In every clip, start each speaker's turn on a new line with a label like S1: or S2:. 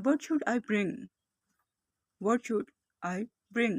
S1: What should I bring? What should I bring?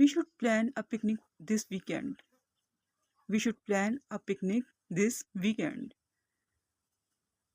S1: We should plan a picnic this weekend. We should plan a picnic this weekend.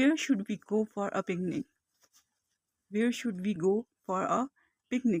S1: Where should we go for a picnic? Where should we go for a picnic?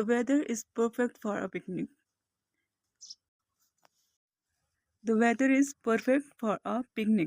S1: The weather is perfect for a picnic. The weather is perfect for a picnic.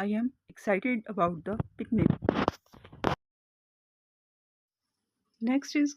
S1: I am excited about the picnic. Next is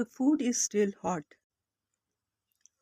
S1: The food is still hot.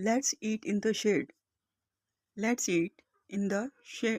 S1: Let's eat in the shade. Let's eat in the shade.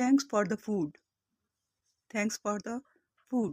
S1: Thanks for the food. Thanks for the food.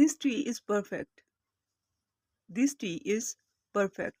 S1: This tea is perfect. This tea is perfect.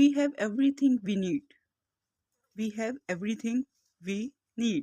S1: We have everything we need. We have everything we need.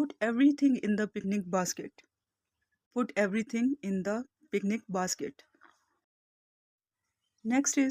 S1: Put everything in the picnic basket. Put everything in the picnic basket. Next is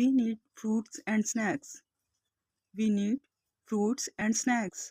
S1: We need fruits and snacks. We need fruits and snacks.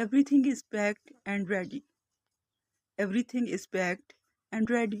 S1: Everything is packed and ready. Everything is packed and ready.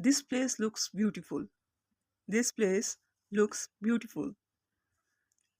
S1: This place looks beautiful. This place looks beautiful.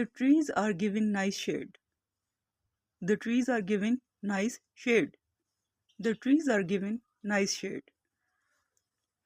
S1: The trees are giving nice shade. The trees are giving nice shade. The trees are giving nice shade.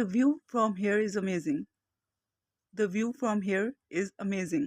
S1: The view from here is amazing. The view from here is amazing.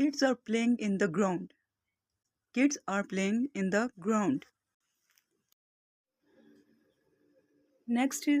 S1: Kids are playing in the ground. Kids are playing in the ground. Next is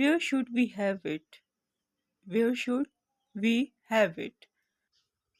S1: Where should we have it? Where should we have it?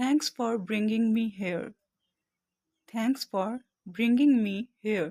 S1: Thanks for bringing me here. Thanks for bringing me here.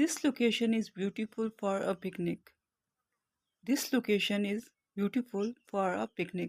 S1: This location is beautiful for a picnic. This location is beautiful for a picnic.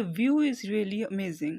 S1: The view is really amazing.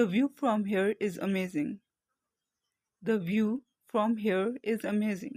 S1: The view from here is amazing. The view from here is amazing.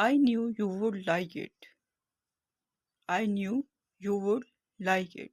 S1: I knew you would like it. I knew you would like it.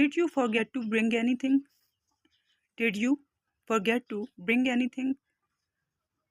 S1: Did you forget to bring anything? Did you forget to bring anything?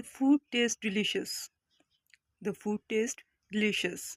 S1: The food tastes delicious. The food tastes delicious.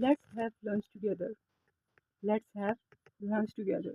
S1: Let's have lunch together. Let's have lunch together.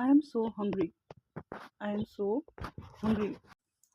S1: I am so hungry. I am so hungry.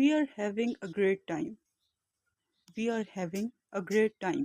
S1: We are having a great time. We are having a great time.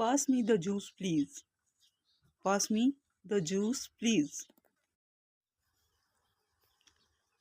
S1: Pass me the juice please. Pass me the juice please.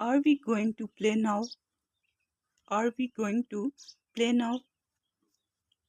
S1: Are we going to play now? Are we going to play now?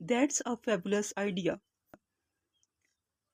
S1: That's a fabulous idea.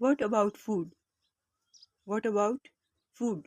S1: What about food? What about food?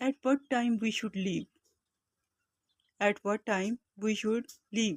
S1: At what time we should leave? At what time we should leave?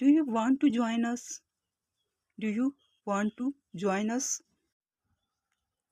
S1: Do you want to join us? Do you want to join us?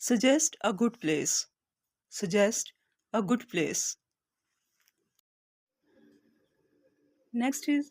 S1: Suggest a good place. Suggest a good place. Next is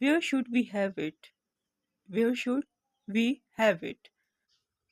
S1: Where should we have it? Where should we have it?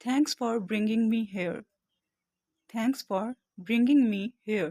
S1: Thanks for bringing me here. Thanks for bringing me here.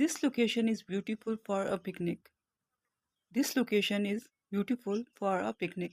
S1: This location is beautiful for a picnic. This location is beautiful for a picnic.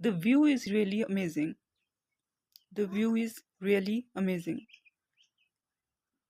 S1: The view is really amazing. The view is really amazing.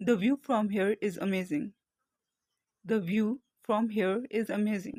S1: The view from here is amazing. The view from here is amazing.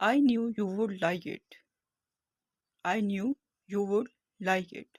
S1: I knew you would like it. I knew you would like it.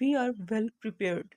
S1: We are well prepared.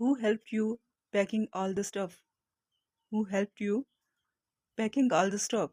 S1: Who helped you packing all the stuff? Who helped you packing all the stuff?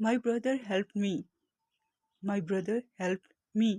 S1: My brother helped me. My brother helped me.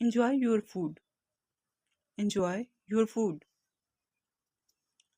S1: Enjoy your food. Enjoy your food.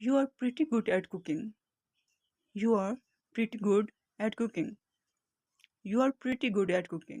S1: You are pretty good at cooking. You are pretty good at cooking. You are pretty good at cooking.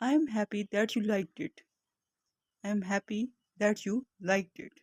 S1: I am happy that you liked it. I am happy that you liked it.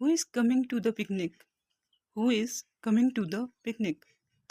S1: Who is coming to the picnic? Who is coming to the picnic?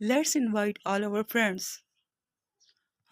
S1: Let's invite all our friends.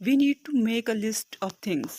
S1: We need to make a list of things.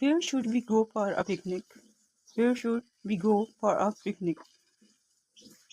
S1: Where should we go for a picnic? Where should we go for a picnic?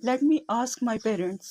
S1: Let me ask my parents.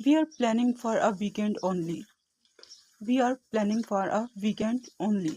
S1: We are planning for a weekend only. We are planning for a weekend only.